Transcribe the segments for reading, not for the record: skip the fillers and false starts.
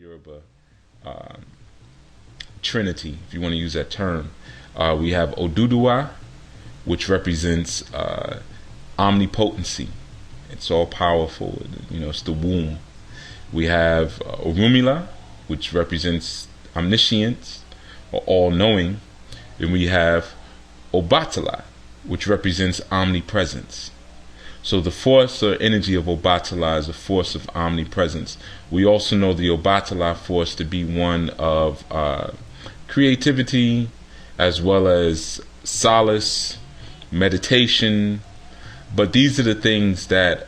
Yoruba trinity, if you want to use that term. We have Oduduwa, which represents omnipotency. It's all powerful. It's the womb. We have Orumila, which represents omniscience or all-knowing. And we have Obatala, which represents omnipresence. So the force or energy of Obatala is a force of omnipresence. We also know the Obatala force to be one of creativity, as well as solace, meditation. But these are the things that,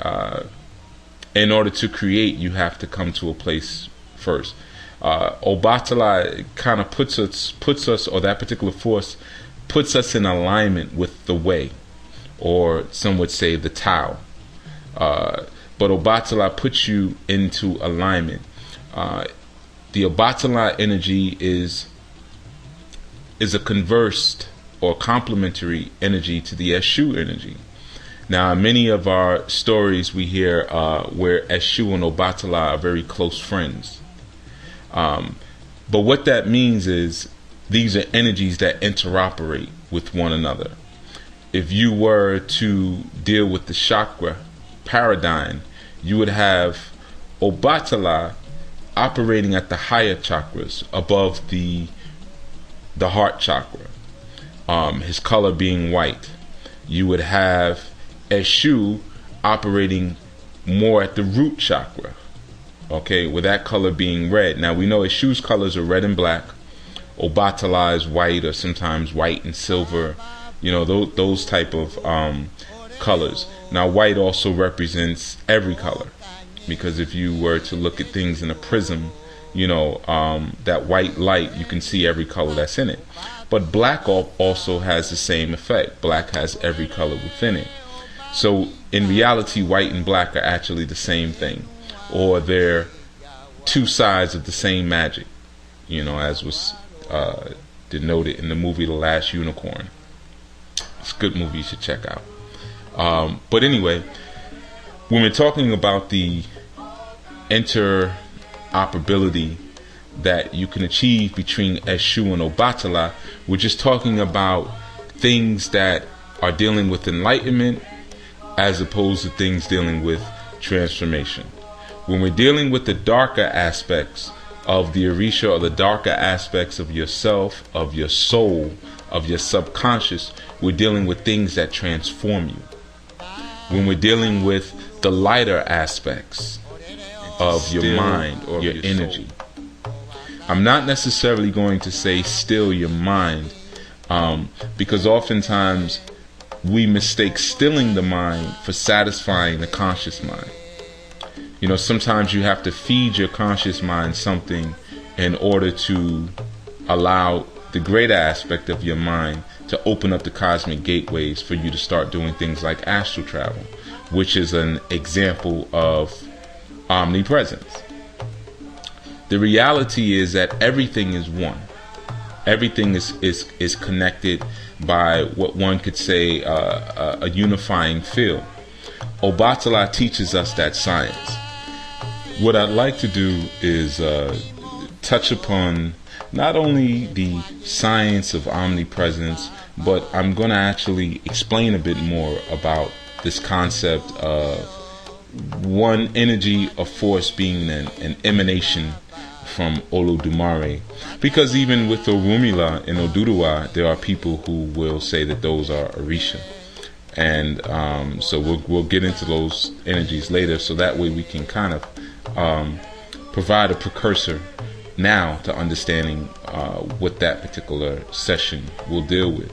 in order to create, you have to come to a place first. Obatala kind of puts us, or that particular force puts us in alignment with the way, or some would say the Tao. But Obatala puts you into alignment. The Obatala energy is a conversed or complementary energy to the Eshu energy. Now, in many of our stories we hear where Eshu and Obatala are very close friends. But what that means is these are energies that interoperate with one another. If you were to deal with the chakra paradigm, you would have Obatala operating at the higher chakras above the heart chakra, his color being white. You would have Eshu operating more at the root chakra, okay, with that color being red. Now we know Eshu's colors are red and black. Obatala is white, or sometimes white and silver, those type of colors. Now white also represents every color, because if you were to look at things in a prism, that white light, you can see every color that's in it. But black also has the same effect. Black has every color within it. So in reality, white and black are actually the same thing, or they're two sides of the same magic, as was denoted in the movie The Last Unicorn. It's a good movie, you should check out. But anyway, when we're talking about the interoperability that you can achieve between Eshu and Obatala, we're just talking about things that are dealing with enlightenment as opposed to things dealing with transformation. When we're dealing with the darker aspects of the Orisha, or the darker aspects of yourself, of your soul, of your subconscious, we're dealing with things that transform you. When we're dealing with the lighter aspects of your mind or your energy, I'm not necessarily going to say still your mind, because oftentimes we mistake stilling the mind for satisfying the conscious mind. Sometimes you have to feed your conscious mind something in order to allow the greater aspect of your mind to open up the cosmic gateways for you to start doing things like astral travel, which is an example of omnipresence. The reality is that everything is one. Everything is connected by what one could say a unifying field. Obatala teaches us that science. What I'd like to do is touch upon not only the science of omnipresence, but I'm going to actually explain a bit more about this concept of one energy of force being an emanation from Olodumare. Because even with Orumila and Oduduwa, there are people who will say that those are Orisha. And so we'll get into those energies later, so that way we can kind of provide a precursor now to understanding what that particular session will deal with.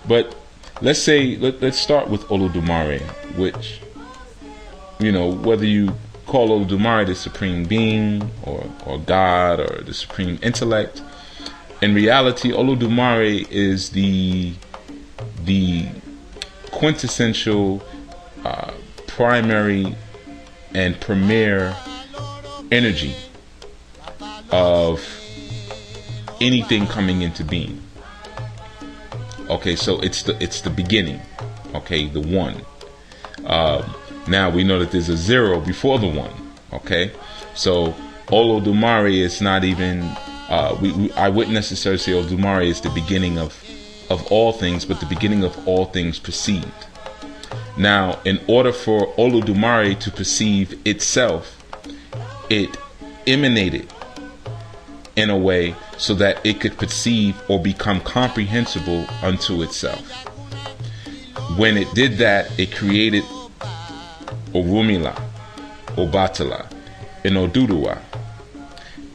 But let's start with Olodumare, which, whether you call Olodumare the supreme being or God or the supreme intellect, in reality Olodumare is the quintessential primary and premier energy of anything coming into being. Okay, so it's the beginning. Okay, the one. Now we know that there's a zero before the one. Okay, so Olodumare is not even. I wouldn't necessarily say Olodumare is the beginning of all things, but the beginning of all things perceived. Now, in order for Olodumare to perceive itself, it emanated in a way so that it could perceive or become comprehensible unto itself. When it did that, it created Orumila, Obatala, and Oduduwa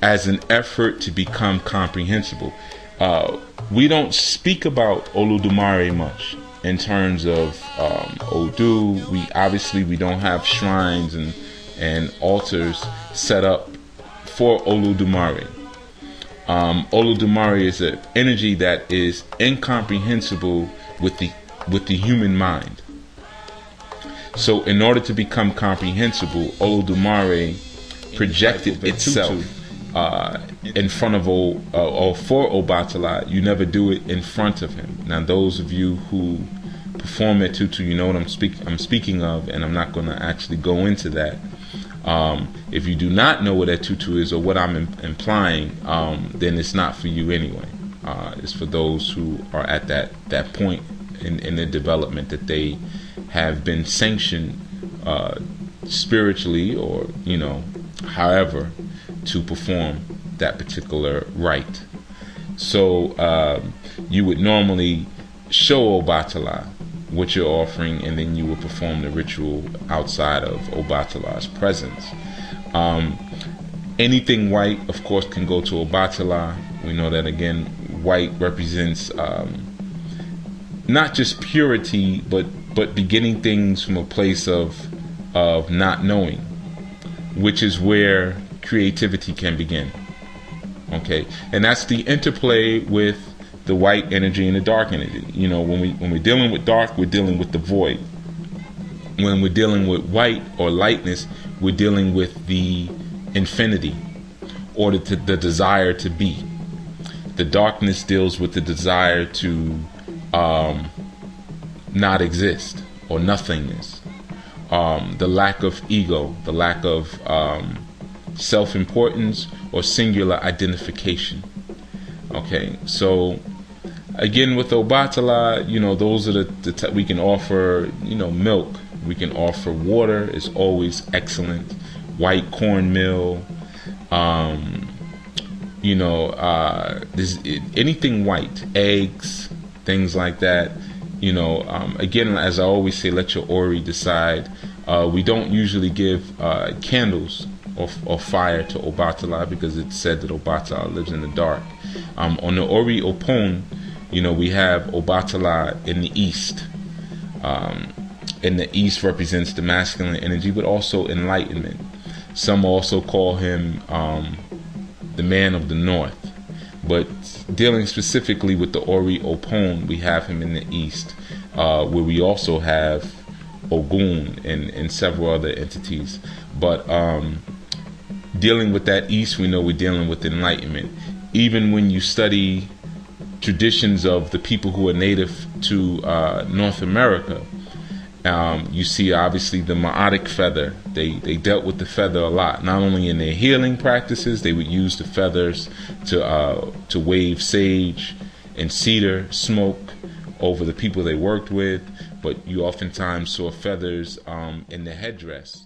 as an effort to become comprehensible. We don't speak about Olodumare much in terms of Odu. We don't have shrines and altars set up for Olodumare. Olodumare is an energy that is incomprehensible with the human mind. So in order to become comprehensible, Olodumare projected itself in front of or for Obatala. You never do it in front of him. Now, those of you who perform at Tutu, you know what I'm speaking of, and I'm not going to actually go into that. If you do not know what a tutu is or what I'm implying, then it's not for you anyway. It's for those who are at that point in the development that they have been sanctioned spiritually or however to perform that particular rite. So you would normally show Obatala what you're offering, and then you would perform the ritual outside of Obatala's presence. Anything white, of course, can go to Obatala. We know that, again, white represents not just purity, but beginning things from a place of not knowing, which is where creativity can begin. Okay, and that's the interplay with the white energy and the dark energy. When we're dealing with dark, we're dealing with the void. When we're dealing with white or lightness, we're dealing with the infinity or the desire to be. The darkness deals with the desire to not exist or nothingness. The lack of ego, the lack of self-importance or singular identification. Okay, so again with Obatala, those are the we can offer, milk. We can offer water, is always excellent. White cornmeal, there's anything white, eggs, things like that. Again, as I always say, let your Ori decide. We don't usually give candles or fire to Obatala because it's said that Obatala lives in the dark. On the Ori Opon, we have Obatala in the east. And the east represents the masculine energy, but also enlightenment. Some also call him the man of the north. But dealing specifically with the Ori Opon, we have him in the east, where we also have Ogun and several other entities. But dealing with that east, we know we're dealing with enlightenment. Even when you study traditions of the people who are native to North America, you see obviously the Ma'atic feather. They dealt with the feather a lot, not only in their healing practices. They would use the feathers to wave sage and cedar smoke over the people they worked with, but you oftentimes saw feathers in the headdress